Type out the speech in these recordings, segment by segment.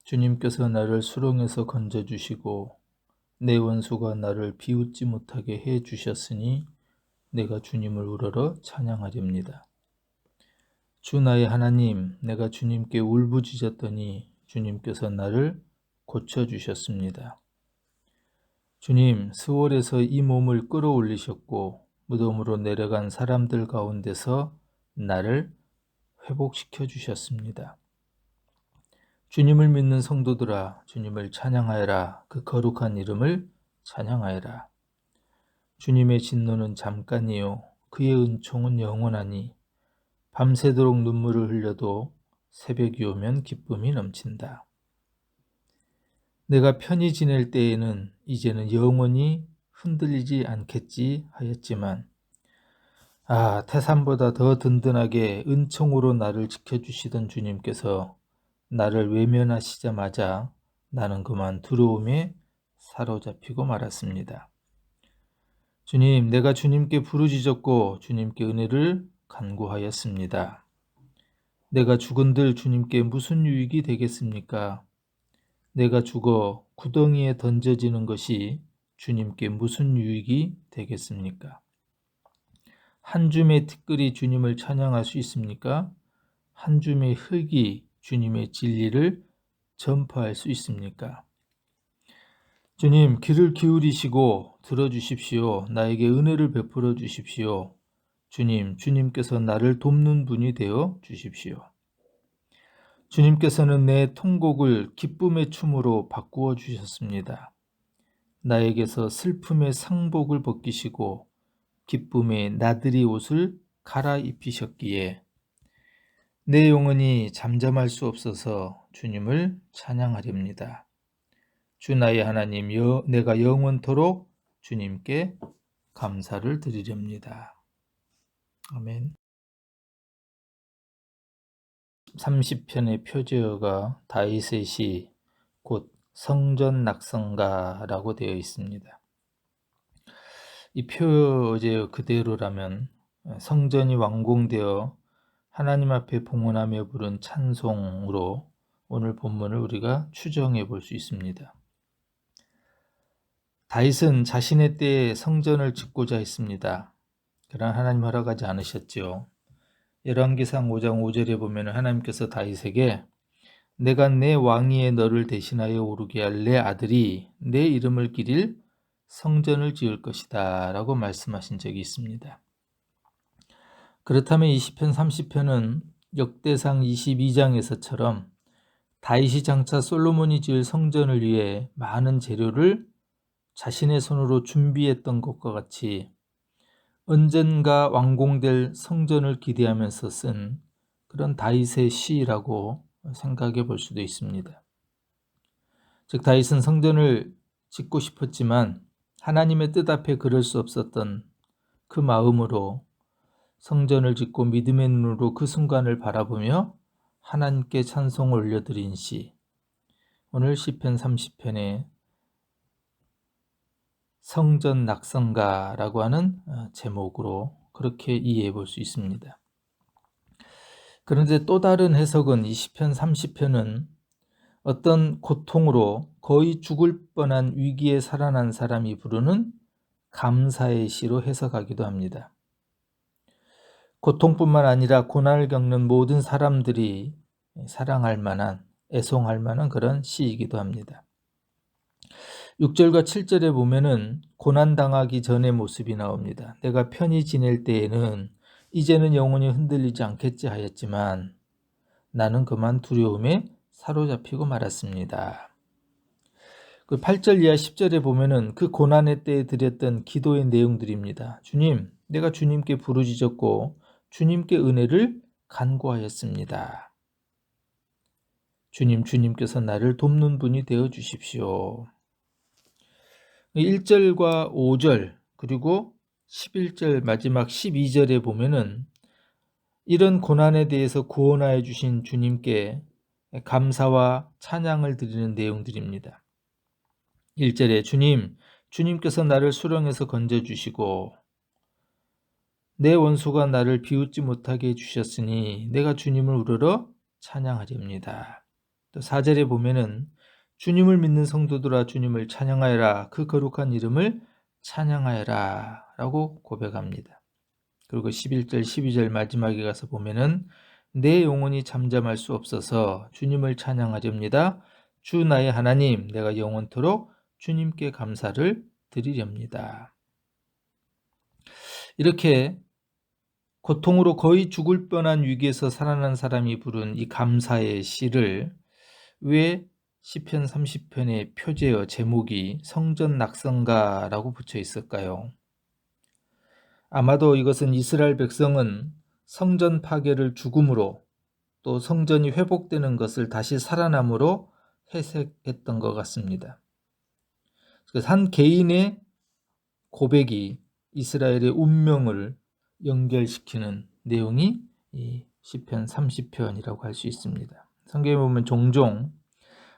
주님께서 나를 수렁에서 건져주시고 내 원수가 나를 비웃지 못하게 해 주셨으니 내가 주님을 우러러 찬양하렵니다. 주 나의 하나님, 내가 주님께 울부짖었더니 주님께서 나를 고쳐주셨습니다. 주님, 스월에서 이 몸을 끌어올리셨고 무덤으로 내려간 사람들 가운데서 나를 회복시켜 주셨습니다. 주님을 믿는 성도들아, 주님을 찬양하여라. 그 거룩한 이름을 찬양하여라. 주님의 진노는 잠깐이요 그의 은총은 영원하니 밤새도록 눈물을 흘려도 새벽이 오면 기쁨이 넘친다. 내가 편히 지낼 때에는 이제는 영원히 흔들리지 않겠지 하였지만 태산보다 더 든든하게 은총으로 나를 지켜주시던 주님께서 나를 외면하시자마자 나는 그만 두려움에 사로잡히고 말았습니다. 주님, 내가 주님께 부르짖었고 주님께 은혜를 간구하였습니다. 내가 죽은들 주님께 무슨 유익이 되겠습니까? 내가 죽어 구덩이에 던져지는 것이 주님께 무슨 유익이 되겠습니까? 한 줌의 티끌이 주님을 찬양할 수 있습니까? 한 줌의 흙이 주님의 진리를 전파할 수 있습니까? 주님, 귀를 기울이시고 들어주십시오. 나에게 은혜를 베풀어 주십시오. 주님께서 나를 돕는 분이 되어 주십시오. 주님께서는 내 통곡을 기쁨의 춤으로 바꾸어 주셨습니다. 나에게서 슬픔의 상복을 벗기시고 기쁨의 나들이 옷을 갈아입히셨기에 내 영혼이 잠잠할 수 없어서 주님을 찬양하렵니다. 주 나의 하나님, 내가 영원토록 주님께 감사를 드리렵니다. 아멘. 30편의 표제어가 다윗의 시, 곧 성전 낙성가라고 되어 있습니다. 이 표제 그대로라면 성전이 완공되어 하나님 앞에 봉헌하며 부른 찬송으로 오늘 본문을 우리가 추정해 볼 수 있습니다. 다윗은 자신의 때에 성전을 짓고자 했습니다. 그러나 하나님 허락하지 않으셨죠. 열왕기상 5장 5절에 보면 하나님께서 다윗에게 내가 내 왕위에 너를 대신하여 오르게 할 내 아들이 내 이름을 기릴 성전을 지을 것이다 라고 말씀하신 적이 있습니다. 그렇다면 20편 30편은 역대상 22장에서처럼 다윗이 장차 솔로몬이 지을 성전을 위해 많은 재료를 자신의 손으로 준비했던 것과 같이 언젠가 완공될 성전을 기대하면서 쓴 그런 다윗의 시라고 생각해 볼 수도 있습니다. 즉 다윗은 성전을 짓고 싶었지만 하나님의 뜻 앞에 그럴 수 없었던 그 마음으로 성전을 짓고 믿음의 눈으로 그 순간을 바라보며 하나님께 찬송을 올려드린 시, 오늘 시편 30편의 성전 낙성가라고 하는 제목으로 그렇게 이해해 볼 수 있습니다. 그런데 또 다른 해석은 20편 30편은 어떤 고통으로 거의 죽을 뻔한 위기에 살아난 사람이 부르는 감사의 시로 해석하기도 합니다. 고통뿐만 아니라 고난을 겪는 모든 사람들이 사랑할 만한, 애송할 만한 그런 시이기도 합니다. 6절과 7절에 보면은 고난당하기 전의 모습이 나옵니다. 내가 편히 지낼 때에는 이제는 영원히 흔들리지 않겠지 하였지만 나는 그만 두려움에 사로잡히고 말았습니다. 그 8절 이하 10절에 보면은 그 고난의 때에 드렸던 기도의 내용들입니다. 주님, 내가 주님께 부르짖었고 주님께 은혜를 간구하였습니다. 주님께서 나를 돕는 분이 되어 주십시오. 1절과 5절 그리고 11절 마지막 12절에 보면은 이런 고난에 대해서 구원하여 주신 주님께 감사와 찬양을 드리는 내용들입니다. 1절에 주님께서 나를 수렁에서 건져주시고 내 원수가 나를 비웃지 못하게 해주셨으니 내가 주님을 우러러 찬양하렵니다. 또 4절에 보면은 주님을 믿는 성도들아 주님을 찬양하여라. 그 거룩한 이름을 찬양하여라 라고 고백합니다. 그리고 11절 12절 마지막에 가서 보면은 내 영혼이 잠잠할 수 없어서 주님을 찬양하렵니다. 주 나의 하나님 내가 영원토록 주님께 감사를 드리렵니다. 이렇게 고통으로 거의 죽을 뻔한 위기에서 살아난 사람이 부른 이 감사의 시를 왜 시편 30편의 표제어 제목이 성전 낙성가라고 붙여 있을까요? 아마도 이것은 이스라엘 백성은 성전 파괴를 죽음으로 또 성전이 회복되는 것을 다시 살아남으로 해석했던 것 같습니다. 그래서 한 개인의 고백이 이스라엘의 운명을 연결시키는 내용이 이 시편 30편이라고 할 수 있습니다. 성경에 보면 종종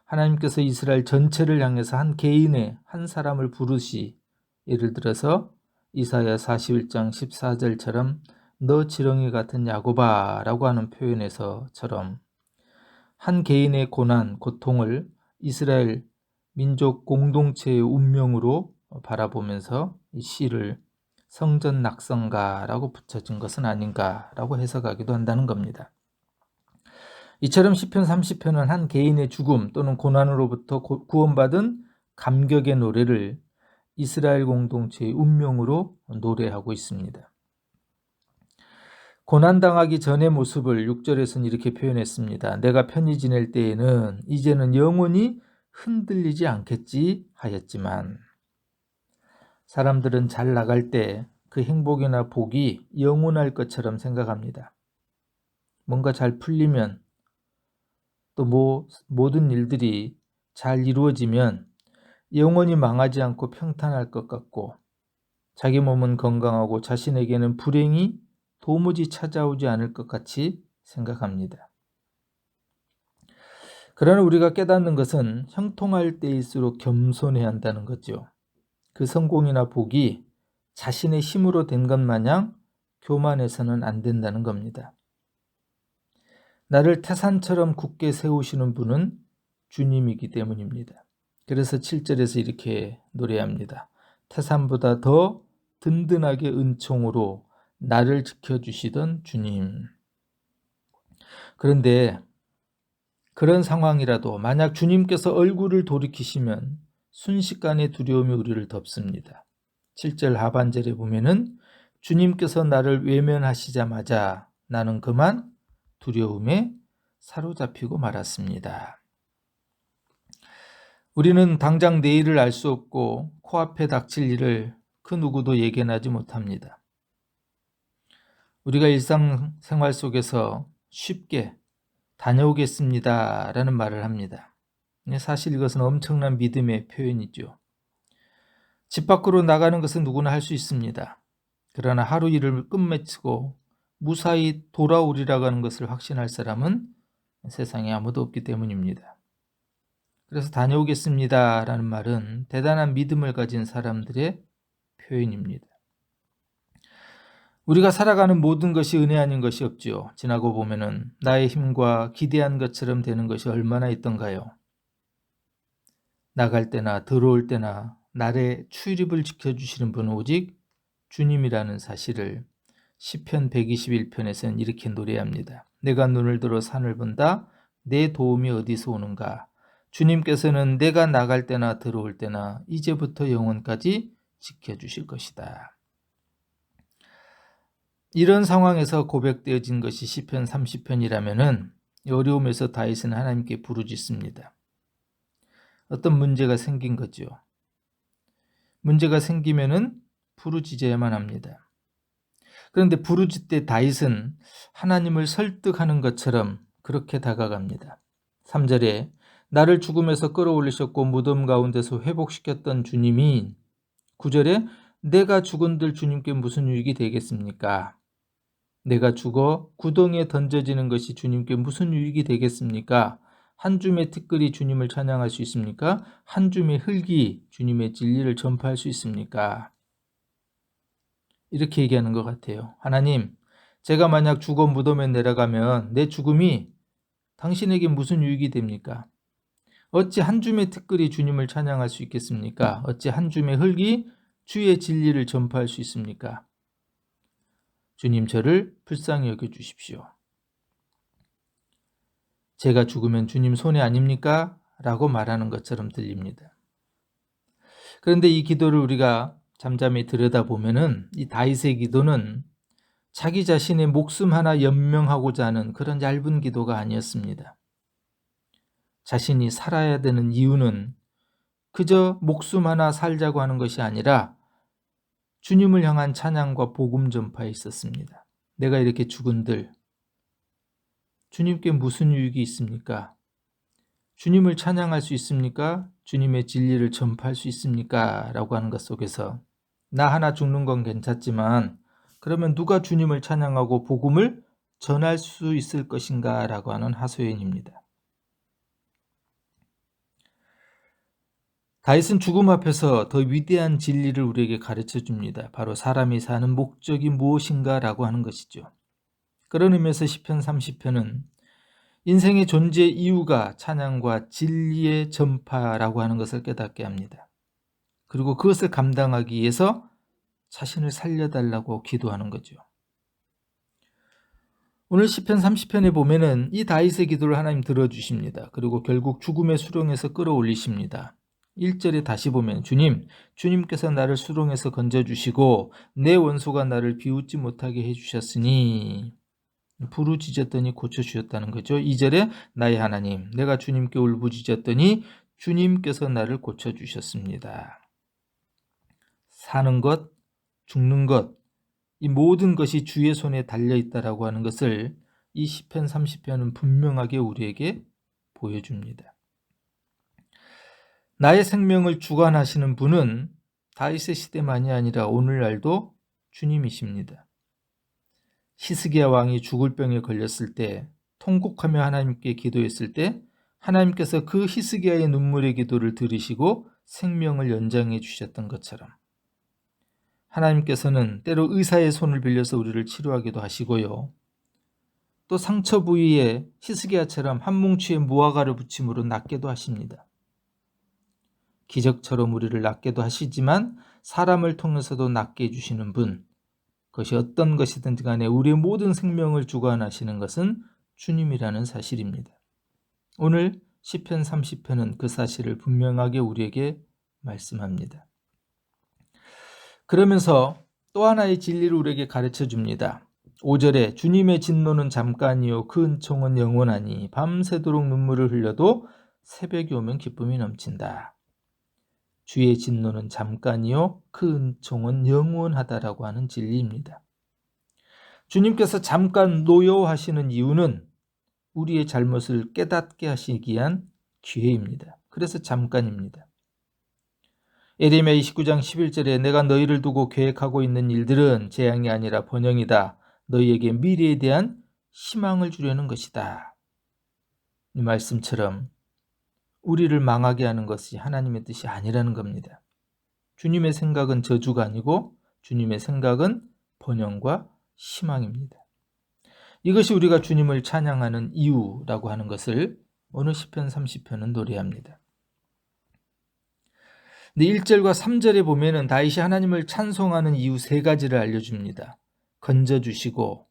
하나님께서 이스라엘 전체를 향해서 한 개인의 한 사람을 부르시, 예를 들어서 이사야 41장 14절처럼 너 지렁이 같은 야곱아 라고 하는 표현에서처럼 한 개인의 고난, 고통을 이스라엘 민족 공동체의 운명으로 바라보면서 이 시를 성전 낙성가라고 붙여진 것은 아닌가라고 해석하기도 한다는 겁니다. 이처럼 시편 30편은 한 개인의 죽음 또는 고난으로부터 구원받은 감격의 노래를 이스라엘 공동체의 운명으로 노래하고 있습니다. 고난당하기 전의 모습을 6절에서는 이렇게 표현했습니다. 내가 편히 지낼 때에는 이제는 영원히 흔들리지 않겠지 하였지만 사람들은 잘 나갈 때 그 행복이나 복이 영원할 것처럼 생각합니다. 뭔가 잘 풀리면 또 모든 일들이 잘 이루어지면 영원히 망하지 않고 평탄할 것 같고 자기 몸은 건강하고 자신에게는 불행이 도무지 찾아오지 않을 것 같이 생각합니다. 그러나 우리가 깨닫는 것은 형통할 때일수록 겸손해야 한다는 거죠. 그 성공이나 복이 자신의 힘으로 된 것 마냥 교만해서는 안 된다는 겁니다. 나를 태산처럼 굳게 세우시는 분은 주님이기 때문입니다. 그래서 7절에서 이렇게 노래합니다. 태산보다 더 든든하게 은총으로 나를 지켜주시던 주님. 그런데 그런 상황이라도 만약 주님께서 얼굴을 돌이키시면 순식간에 두려움이 우리를 덮습니다. 7절 하반절에 보면은 주님께서 나를 외면하시자마자 나는 그만 두려움에 사로잡히고 말았습니다. 우리는 당장 내일을 알 수 없고 코앞에 닥칠 일을 그 누구도 예견하지 못합니다. 우리가 일상생활 속에서 쉽게 다녀오겠습니다 라는 말을 합니다. 사실 이것은 엄청난 믿음의 표현이죠. 집 밖으로 나가는 것은 누구나 할 수 있습니다. 그러나 하루 일을 끝마치고 무사히 돌아오리라고 하는 것을 확신할 사람은 세상에 아무도 없기 때문입니다. 그래서 다녀오겠습니다 라는 말은 대단한 믿음을 가진 사람들의 표현입니다. 우리가 살아가는 모든 것이 은혜 아닌 것이 없지요. 지나고 보면은 나의 힘과 기대한 것처럼 되는 것이 얼마나 있던가요. 나갈 때나 들어올 때나 나의 출입을 지켜주시는 분은 오직 주님이라는 사실을 시편 121편에서는 이렇게 노래합니다. 내가 눈을 들어 산을 본다. 내 도움이 어디서 오는가. 주님께서는 내가 나갈 때나 들어올 때나 이제부터 영원까지 지켜주실 것이다. 이런 상황에서 고백되어진 것이 시편 30편이라면은 어려움에서 다윗은 하나님께 부르짖습니다. 어떤 문제가 생긴 거죠. 문제가 생기면은 부르짖어야만 합니다. 그런데 부르짖때 다윗은 하나님을 설득하는 것처럼 그렇게 다가갑니다. 3절에 나를 죽음에서 끌어올리셨고 무덤 가운데서 회복시켰던 주님이 9절에 내가 죽은들 주님께 무슨 유익이 되겠습니까? 내가 죽어 구덩이에 던져지는 것이 주님께 무슨 유익이 되겠습니까? 한 줌의 티끌이 주님을 찬양할 수 있습니까? 한 줌의 흙이 주님의 진리를 전파할 수 있습니까? 이렇게 얘기하는 것 같아요. 하나님, 제가 만약 죽어 무덤에 내려가면 내 죽음이 당신에게 무슨 유익이 됩니까? 어찌 한 줌의 티끌이 주님을 찬양할 수 있겠습니까? 어찌 한 줌의 흙이 주의 진리를 전파할 수 있습니까? 주님, 저를 불쌍히 여겨주십시오. 제가 죽으면 주님 손해 아닙니까? 라고 말하는 것처럼 들립니다. 그런데 이 기도를 우리가 잠잠히 들여다보면은 이 다윗의 기도는 자기 자신의 목숨 하나 연명하고자 하는 그런 얇은 기도가 아니었습니다. 자신이 살아야 되는 이유는 그저 목숨 하나 살자고 하는 것이 아니라 주님을 향한 찬양과 복음 전파에 있었습니다. 내가 이렇게 죽은들 주님께 무슨 유익이 있습니까? 주님을 찬양할 수 있습니까? 주님의 진리를 전파할 수 있습니까? 라고 하는 것 속에서 나 하나 죽는 건 괜찮지만 그러면 누가 주님을 찬양하고 복음을 전할 수 있을 것인가? 라고 하는 하소연입니다. 다윗은 죽음 앞에서 더 위대한 진리를 우리에게 가르쳐 줍니다. 바로 사람이 사는 목적이 무엇인가? 라고 하는 것이죠. 그런 의미에서 시편 30편은 인생의 존재 이유가 찬양과 진리의 전파라고 하는 것을 깨닫게 합니다. 그리고 그것을 감당하기 위해서 자신을 살려달라고 기도하는 거죠. 오늘 시편 30편에 보면은 이 다윗의 기도를 하나님 들어주십니다. 그리고 결국 죽음의 수렁에서 끌어올리십니다. 1절에 다시 보면 주님께서 나를 수렁에서 건져주시고 내 원수가 나를 비웃지 못하게 해주셨으니 부르짖었더니 고쳐주셨다는 거죠. 2절에 나의 하나님 내가 주님께 울부짖었더니 주님께서 나를 고쳐주셨습니다. 사는 것, 죽는 것, 이 모든 것이 주의 손에 달려있다라고 하는 것을 이 시편 30편은 분명하게 우리에게 보여줍니다. 나의 생명을 주관하시는 분은 다윗의 시대만이 아니라 오늘날도 주님이십니다. 히스기야 왕이 죽을 병에 걸렸을 때 통곡하며 하나님께 기도했을 때 하나님께서 그 히스기야의 눈물의 기도를 들으시고 생명을 연장해 주셨던 것처럼 하나님께서는 때로 의사의 손을 빌려서 우리를 치료하기도 하시고요. 또 상처 부위에 히스기야처럼 한 뭉치의 무화과를 붙임으로 낫게도 하십니다. 기적처럼 우리를 낫게도 하시지만 사람을 통해서도 낫게 해주시는 분, 그것이 어떤 것이든지 간에 우리의 모든 생명을 주관하시는 것은 주님이라는 사실입니다. 오늘 시편 30편은 그 사실을 분명하게 우리에게 말씀합니다. 그러면서 또 하나의 진리를 우리에게 가르쳐 줍니다. 5절에 주님의 진노는 잠깐이요 그 은총은 영원하니 밤새도록 눈물을 흘려도 새벽이 오면 기쁨이 넘친다. 주의 진노는 잠깐이요 그 은총은 영원하다라고 하는 진리입니다. 주님께서 잠깐 노여워하시는 이유는 우리의 잘못을 깨닫게 하시기 위한 기회입니다. 그래서 잠깐입니다. 예레미야 29장 11절에 내가 너희를 두고 계획하고 있는 일들은 재앙이 아니라 번영이다. 너희에게 미래에 대한 희망을 주려는 것이다. 이 말씀처럼 우리를 망하게 하는 것이 하나님의 뜻이 아니라는 겁니다. 주님의 생각은 저주가 아니고 주님의 생각은 번영과 희망입니다. 이것이 우리가 주님을 찬양하는 이유라고 하는 것을 오늘 시편 30편은 노래합니다. 근데 1절과 3절에 보면은 다윗이 하나님을 찬송하는 이유 3가지를 알려줍니다. 건져주시고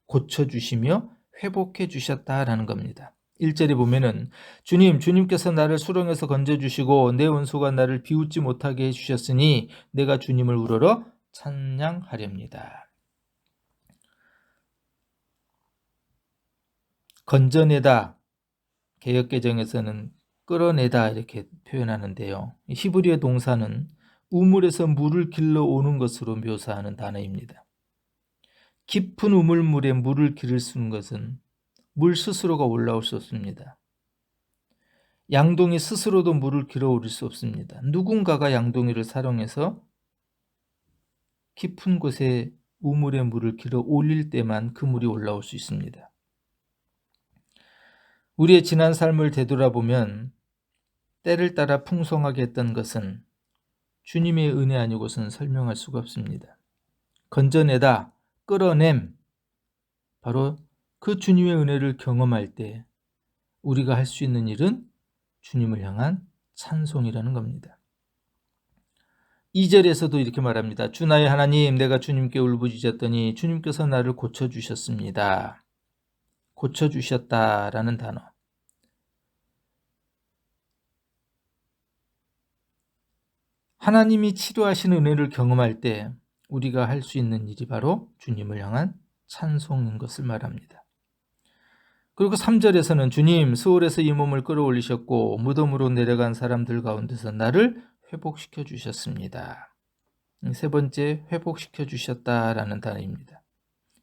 고쳐주시며 회복해 주셨다라는 겁니다. 1절에 보면은 주님께서 나를 수렁에서 건져주시고 내 원수가 나를 비웃지 못하게 해주셨으니 내가 주님을 우러러 찬양하렵니다. 건져내다, 개역개정에서는 끌어내다 이렇게 표현하는데요. 히브리어 동사는 우물에서 물을 길러오는 것으로 묘사하는 단어입니다. 깊은 우물물에 물을 기를 쓰는 것은 물 스스로가 올라올 수 없습니다. 양동이 스스로도 물을 길어 오를 수 없습니다. 누군가가 양동이를 사용해서 깊은 곳에 우물에 물을 길어 올릴 때만 그 물이 올라올 수 있습니다. 우리의 지난 삶을 되돌아보면 때를 따라 풍성하게 했던 것은 주님의 은혜 아니고서는 설명할 수가 없습니다. 건져내다, 끌어냄, 바로 그 주님의 은혜를 경험할 때 우리가 할 수 있는 일은 주님을 향한 찬송이라는 겁니다. 2절에서도 이렇게 말합니다. 주 나의 하나님, 내가 주님께 울부짖었더니 주님께서 나를 고쳐주셨습니다. 고쳐주셨다라는 단어. 하나님이 치료하시는 은혜를 경험할 때 우리가 할 수 있는 일이 바로 주님을 향한 찬송인 것을 말합니다. 그리고 3절에서는 주님, 수월에서 이 몸을 끌어올리셨고 무덤으로 내려간 사람들 가운데서 나를 회복시켜 주셨습니다. 세 번째, 회복시켜 주셨다라는 단어입니다.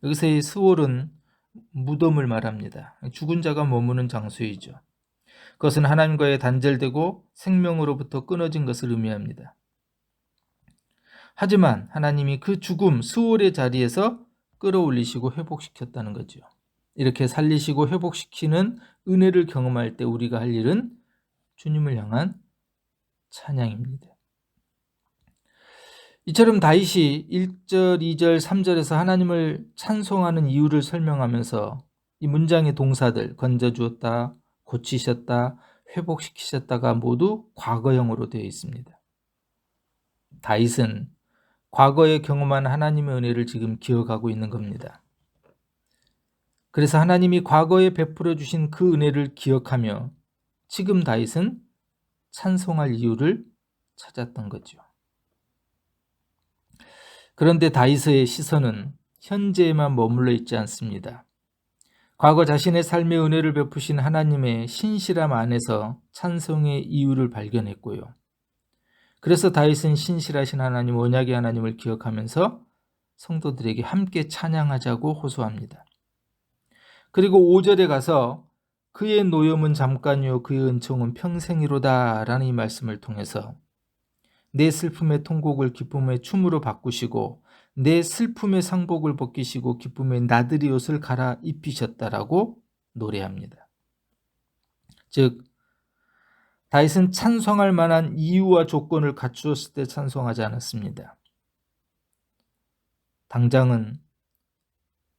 여기서 이 수월은 무덤을 말합니다. 죽은 자가 머무는 장소이죠. 그것은 하나님과의 단절되고 생명으로부터 끊어진 것을 의미합니다. 하지만 하나님이 그 죽음, 수월의 자리에서 끌어올리시고 회복시켰다는 거죠. 이렇게 살리시고 회복시키는 은혜를 경험할 때 우리가 할 일은 주님을 향한 찬양입니다. 이처럼 다윗이 1절, 2절, 3절에서 하나님을 찬송하는 이유를 설명하면서 이 문장의 동사들, 건져주었다, 고치셨다, 회복시키셨다가 모두 과거형으로 되어 있습니다. 다윗은 과거에 경험한 하나님의 은혜를 지금 기억하고 있는 겁니다. 그래서 하나님이 과거에 베풀어 주신 그 은혜를 기억하며 지금 다윗은 찬송할 이유를 찾았던 거죠. 그런데 다윗의 시선은 현재에만 머물러 있지 않습니다. 과거 자신의 삶의 은혜를 베푸신 하나님의 신실함 안에서 찬송의 이유를 발견했고요. 그래서 다윗은 신실하신 하나님, 언약의 하나님을 기억하면서 성도들에게 함께 찬양하자고 호소합니다. 그리고 5절에 가서 그의 노염은 잠깐이요 그의 은총은 평생이로다 라는 이 말씀을 통해서 내 슬픔의 통곡을 기쁨의 춤으로 바꾸시고 내 슬픔의 상복을 벗기시고 기쁨의 나들이 옷을 갈아입히셨다라고 노래합니다. 즉 다윗은 찬송할 만한 이유와 조건을 갖추었을 때 찬송하지 않았습니다. 당장은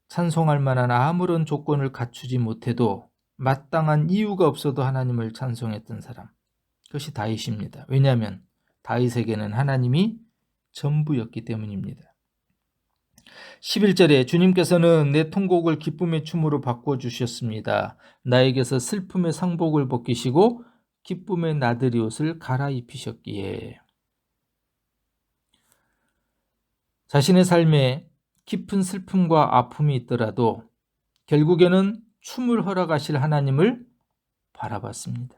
찬송할 만한 아무런 조건을 갖추지 못해도 마땅한 이유가 없어도 하나님을 찬송했던 사람, 그것이 다윗입니다. 왜냐하면 다윗에게는 하나님이 전부였기 때문입니다. 11절에 주님께서는 내 통곡을 기쁨의 춤으로 바꿔주셨습니다. 나에게서 슬픔의 상복을 벗기시고 기쁨의 나들이 옷을 갈아입히셨기에. 자신의 삶에 깊은 슬픔과 아픔이 있더라도 결국에는 춤을 허락하실 하나님을 바라봤습니다.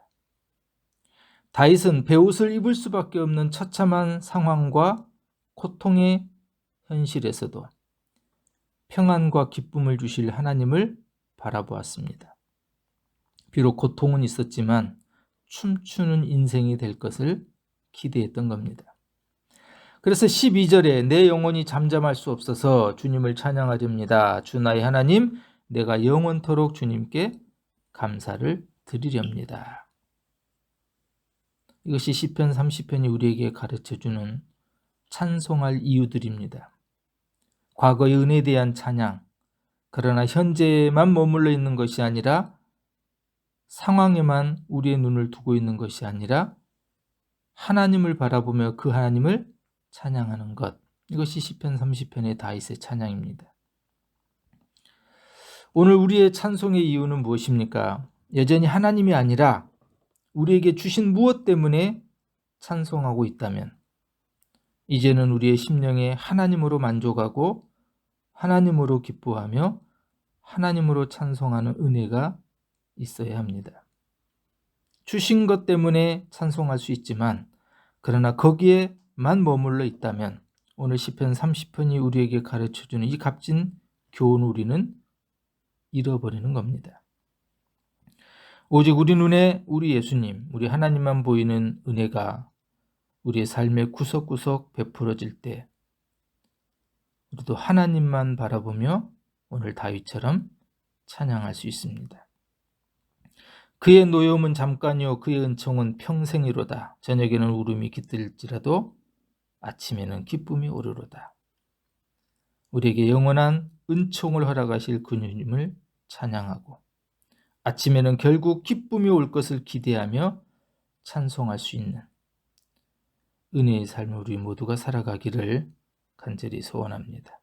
다윗은 베옷을 입을 수밖에 없는 처참한 상황과 고통의 현실에서도 평안과 기쁨을 주실 하나님을 바라보았습니다. 비록 고통은 있었지만 춤추는 인생이 될 것을 기대했던 겁니다. 그래서 12절에 내 영혼이 잠잠할 수 없어서 주님을 찬양하렵니다. 주 나의 하나님, 내가 영원토록 주님께 감사를 드리렵니다. 이것이 시편 30편이 우리에게 가르쳐주는 찬송할 이유들입니다. 과거의 은혜에 대한 찬양, 그러나 현재에만 머물러 있는 것이 아니라 상황에만 우리의 눈을 두고 있는 것이 아니라 하나님을 바라보며 그 하나님을 찬양하는 것, 이것이 시편 30편의 다윗의 찬양입니다. 오늘 우리의 찬송의 이유는 무엇입니까? 여전히 하나님이 아니라 우리에게 주신 무엇 때문에 찬송하고 있다면 이제는 우리의 심령에 하나님으로 만족하고 하나님으로 기뻐하며 하나님으로 찬송하는 은혜가 있어야 합니다. 주신 것 때문에 찬송할 수 있지만 그러나 거기에만 머물러 있다면 오늘 시편 30편이 우리에게 가르쳐주는 이 값진 교훈을 우리는 잃어버리는 겁니다. 오직 우리 눈에 우리 예수님, 우리 하나님만 보이는 은혜가 우리의 삶의 구석구석 베풀어질 때 우리도 하나님만 바라보며 오늘 다윗처럼 찬양할 수 있습니다. 그의 노여움은 잠깐이요 그의 은총은 평생이로다. 저녁에는 울음이 깃들지라도 아침에는 기쁨이 오르로다. 우리에게 영원한 은총을 허락하실 그 주님을 찬양하고 아침에는 결국 기쁨이 올 것을 기대하며 찬송할 수 있는 은혜의 삶을 우리 모두가 살아가기를 간절히 소원합니다.